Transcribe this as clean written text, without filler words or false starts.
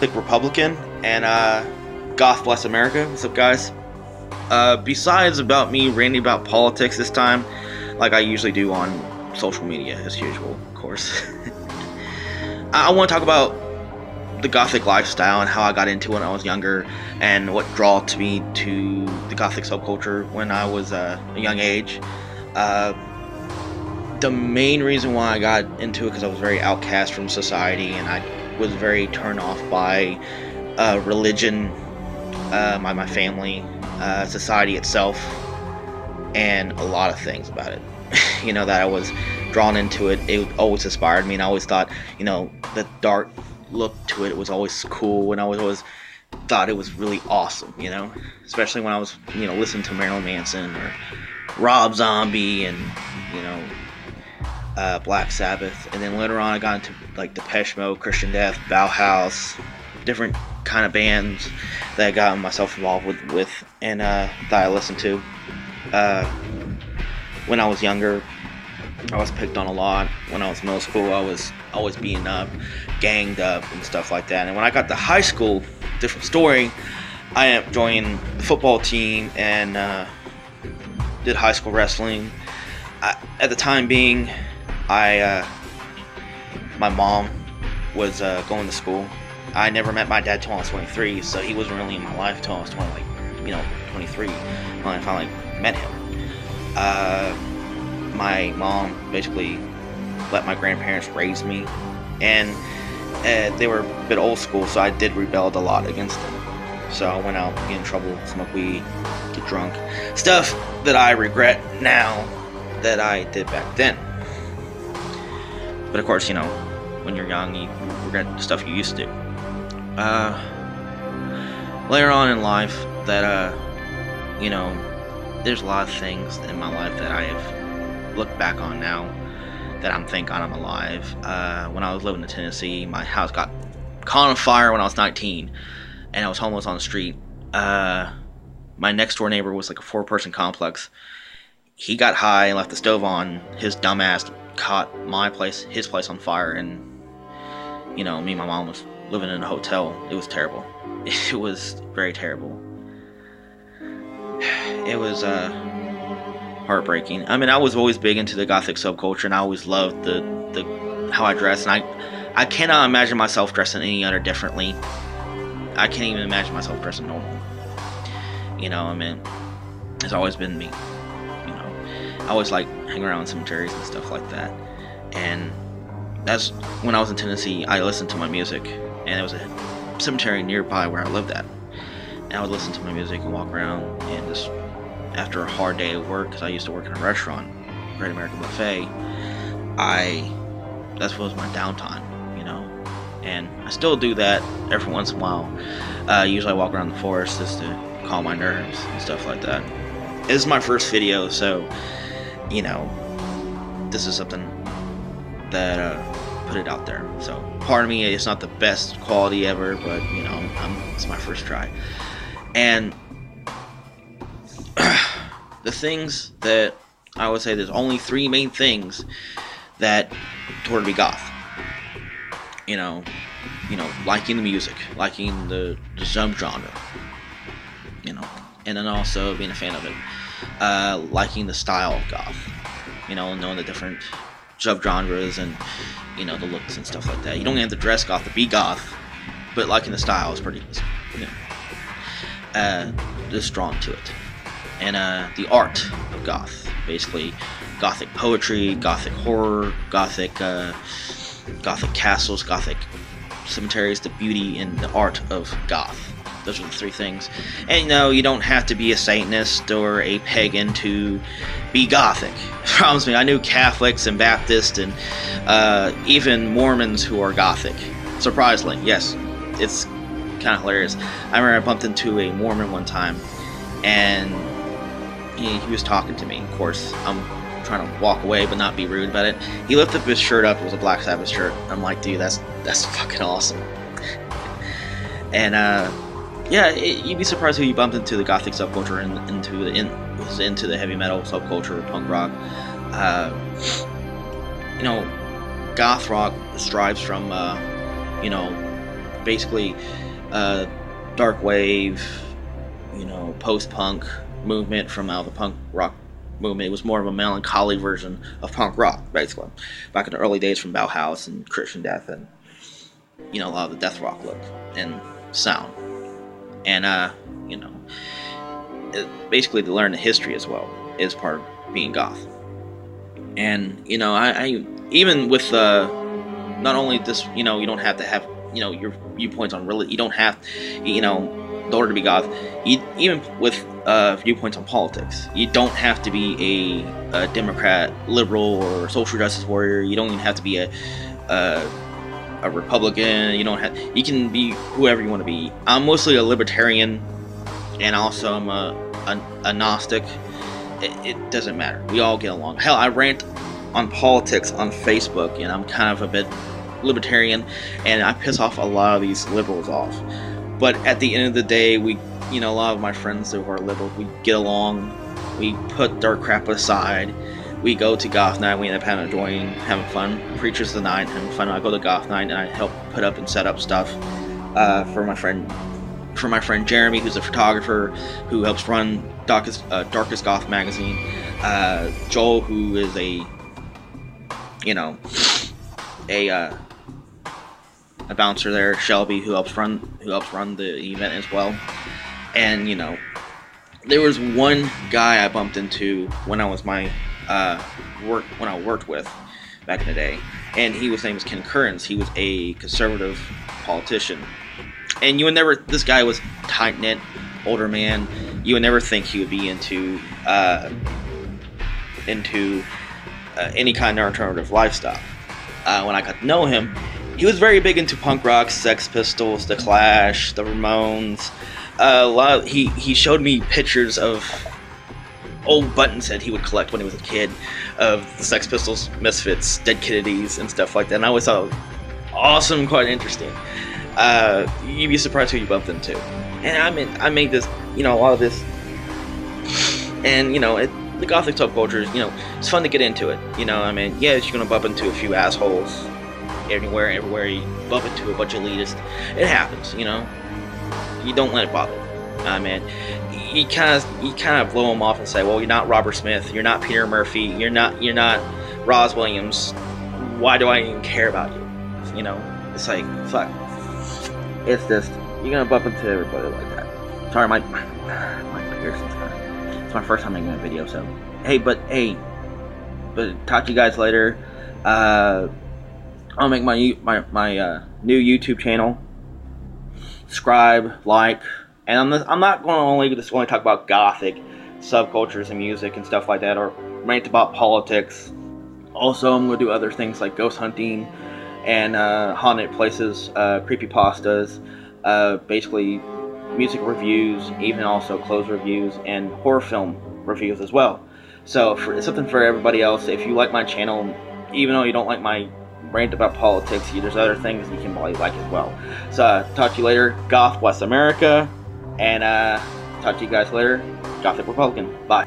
Gothic Republican, and Goth Bless America. What's up, guys? Besides about me ranting about politics this time, like I usually do on social media as usual, of course, I want to talk about the Gothic lifestyle and how I got into it when I was younger, and what drew me to the Gothic subculture when I was a young age. The main reason why I got into it because I was very outcast from society, and I was very turned off by religion, my family, society itself, and a lot of things about it. That I was drawn into it. It always inspired me, and I always thought, the dark look to it was always cool, and I always thought it was really awesome, especially when I was, listening to Marilyn Manson or Rob Zombie and, Black Sabbath. And then later on I got into like Depeche Mode, Christian Death, Bauhaus, different kind of bands that I got myself involved with and that I listened to. When I was younger, I was picked on a lot. When I was in middle school, I was always beaten up, ganged up, and stuff like that. And when I got to high school, different story. I joined the football team and did high school wrestling. At the time being, my mom was going to school. I never met my dad till I was 23, so he wasn't really in my life till I was 23 when I finally met him. My mom basically let my grandparents raise me, and they were a bit old school, so I did rebel a lot against them. So I went out, get in trouble, smoke weed, get drunk. Stuff that I regret now that I did back then. But of course, when you're young, you regret the stuff you used to. Later on in life, that, there's a lot of things in my life that I have looked back on now that I'm thank God I'm alive. When I was living in Tennessee, my house got caught on fire when I was 19, and I was homeless on the street. My next door neighbor was like a 4-person complex. He got high and left the stove on. His dumbass caught his place on fire, and me and my mom was living in a hotel. It was terrible. It was very terrible. It was heartbreaking. I mean, I was always big into the Gothic subculture, and I always loved the how I dressed, and I cannot imagine myself dressing any other differently. I can't even imagine myself dressing normal. It's always been me. I always like hang around in cemeteries and stuff like that. And that's when I was in Tennessee, I listened to my music, and there was a cemetery nearby where I lived at. And I would listen to my music and walk around, and just after a hard day at work, because I used to work in a restaurant, Great American Buffet, that was my downtime, and I still do that every once in a while. Usually I walk around the forest just to calm my nerves and stuff like that. This is my first video, so this is something that put it out there. So pardon me, it's not the best quality ever, but it's my first try. And the things that I would say, there's only 3 main things that toward to be goth. Liking the music, liking the subgenre, and then also being a fan of it. Liking the style of goth, knowing the different subgenres and, the looks and stuff like that. You don't have to dress goth to be goth, but liking the style is pretty, just drawn to it. And the art of goth, basically gothic poetry, gothic horror, gothic castles, gothic cemeteries, the beauty in the art of goth. Those are the 3 things. And you don't have to be a Satanist or a pagan to be gothic. Promise me, I knew Catholics and Baptists and even Mormons who are gothic. Surprisingly, yes, it's kind of hilarious. I remember I bumped into a Mormon one time, and he was talking to me. Of course, I'm trying to walk away but not be rude about it. He lifted his shirt up. It was a Black Sabbath shirt. I'm like, dude, that's fucking awesome. And you'd be surprised who you bumped into the Gothic subculture and into the heavy metal subculture, punk rock. Goth rock strives from basically dark wave, post-punk movement from out of the punk rock movement. It was more of a melancholy version of punk rock, basically, back in the early days from Bauhaus and Christian Death and a lot of the death rock look and sound. And basically to learn the history as well is part of being goth. And I even with not only this, you don't have to have your viewpoints on religion. You don't have, in order to be goth. Even with viewpoints on politics, you don't have to be a Democrat, liberal, or social justice warrior. You don't even have to be a Republican. You can be whoever you want to be. I'm mostly a libertarian, and also I'm a Gnostic. It doesn't matter. We all get along. Hell, I rant on politics on Facebook, and I'm kind of a bit libertarian, and I piss off a lot of these liberals off. But at the end of the day, we, a lot of my friends who are liberals, we get along. We put dark crap aside. We go to goth night. We end up having fun. Preachers of the night, having fun. I go to goth night and I help put up and set up stuff for my friend Jeremy, who's a photographer who helps run Darkest Goth magazine. Joel, who is a bouncer there. Shelby, who helps run the event as well. And there was one guy I bumped into when I was when I worked with back in the day, and his name was Ken Currens. He was a conservative politician, and you would never. This guy was tight knit, older man. You would never think he would be into any kind of alternative lifestyle. When I got to know him, he was very big into punk rock, Sex Pistols, The Clash, The Ramones. He showed me pictures of old buttons that he would collect when he was a kid, of the Sex Pistols, Misfits, Dead Kennedys, and stuff like that. And I always thought it was awesome and quite interesting. You'd be surprised who you bumped into. And I made this, a lot of this, and the Gothic subculture is, it's fun to get into it. Yes, you're gonna bump into a few assholes everywhere you bump into a bunch of elitists. It happens, You don't let it bother you. You kind of blow them off and say, well, you're not Robert Smith, you're not Peter Murphy, you're not Roz Williams. Why do I even care about you? It's like, fuck. It's just, you're gonna bump into everybody like that. Sorry, my piercing's hurt. It's my first time making a video, so but talk to you guys later. I'll make my new YouTube channel. Subscribe, like, and I'm not going to only talk about Gothic subcultures and music and stuff like that, or rant about politics. Also, I'm going to do other things like ghost hunting and haunted places, creepypastas, basically music reviews, even also clothes reviews and horror film reviews as well. So it's something for everybody else. If you like my channel, even though you don't like my rant about politics, there's other things you can probably like as well. So talk to you later, Goth West America, and talk to you guys later, Gothic Republican. Bye.